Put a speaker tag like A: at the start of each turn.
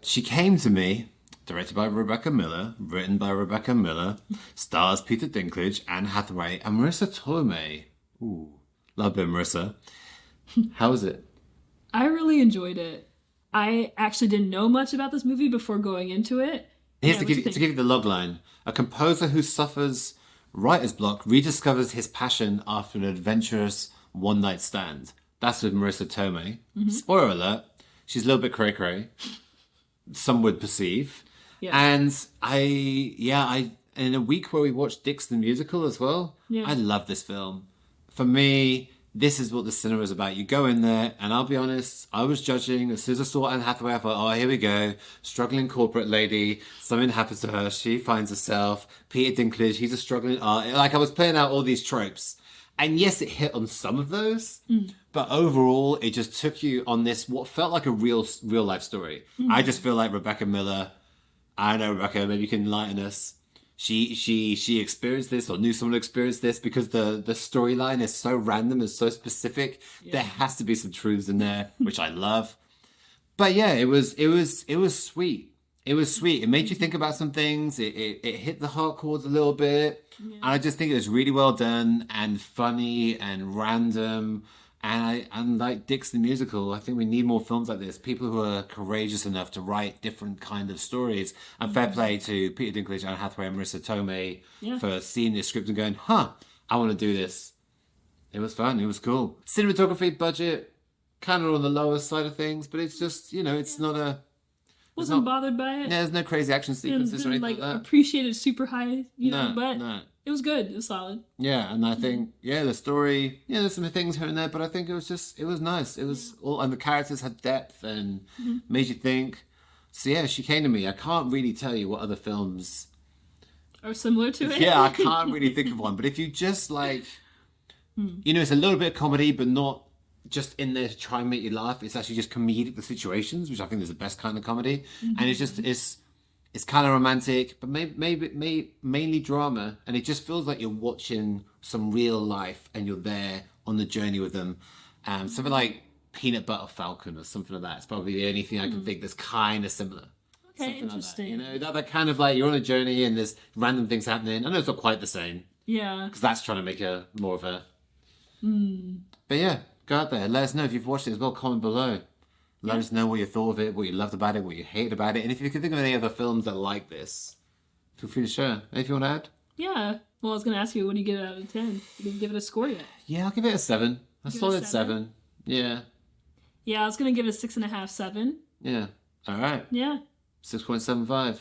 A: She Came to Me, directed by Rebecca Miller, written by Rebecca Miller, stars Peter Dinklage, Anne Hathaway, and Marissa Tomei. Ooh, love it, Marissa. How was it?
B: I really enjoyed it. I actually didn't know much about this movie before going into it.
A: Here's
B: Yeah,
A: to
B: what
A: give
B: you
A: you, to
B: think?
A: give you the log line. A composer who suffers writer's block rediscovers his passion after an adventurous one-night stand. That's with Marissa Tomei. Spoiler alert, she's a little bit cray-cray, some would perceive.
B: Yes.
A: And in a week where we watched Dix the musical as well,
B: Yeah.
A: I love this film. For me, this is what the cinema is about. You go in there, and I'll be honest, I was judging. As soon as I saw Anne Hathaway, I thought, oh, here we go. Struggling corporate lady. Something happens to her. She finds herself. Peter Dinklage, he's a struggling art. Like, I was playing out all these tropes. And yes, it hit on some of those, but overall, it just took you on this, what felt like a real life story. I just feel like Rebecca Miller, I don't know, Rebecca, maybe you can enlighten us. She experienced this or knew someone who experienced this because the storyline is so random and so specific. There has to be some truths in there, which I love. But yeah, it was sweet. It was sweet. It made you think about some things. It hit the heart chords a little bit. And I just think it was really well done and funny and random. And like Dick's the musical, I think we need more films like this. People who are courageous enough to write different kind of stories. And fair play to Peter Dinklage, Anne Hathaway, and Marissa Tomei for seeing this script and going, huh, I want to do this. It was fun. It was cool. Cinematography budget, kind of on the lower side of things, but it's just, it's not a...
B: Wasn't bothered by it.
A: Yeah, there's no crazy action sequences or
B: Didn't
A: anything like that.
B: appreciate it super high,
A: No,
B: but
A: no.
B: it was good. It was solid.
A: Yeah, and I think, the story, there's some things here and there, but I think it was nice. It was all, and the characters had depth and made you think. So yeah, She Came to Me. I can't really tell you what other films.
B: Or similar to it.
A: Yeah, I can't really think of one, but if you just like, it's a little bit of comedy, but not just in there to try and make you laugh. It's actually just comedic, the situations, which I think is the best kind of comedy. And it's kind of romantic, but mainly drama, and it just feels like you're watching some real life and you're there on the journey with them. Something like Peanut Butter Falcon or something like that. It's probably the only thing I can think that's kind of similar.
B: Okay,
A: Something
B: interesting.
A: Like that kind of like you're on a journey and there's random things happening. I know it's not quite the same
B: Yeah.
A: because that's trying to make a more of a. But yeah, go out there. Let us know if you've watched it as well. Comment below. Let us know what you thought of it, what you loved about it, what you hated about it. And if you can think of any other films that are like this, feel free to share. Anything you want to add?
B: Yeah. Well, I was going to ask you, what do you give it out of 10? You didn't give it a score yet.
A: Yeah, I'll give it a 7. A
B: Give it a
A: solid
B: 7?
A: 7. Yeah.
B: Yeah, I was going to give it a 6.5, 7.
A: Yeah. All right.
B: Yeah.
A: 6.75.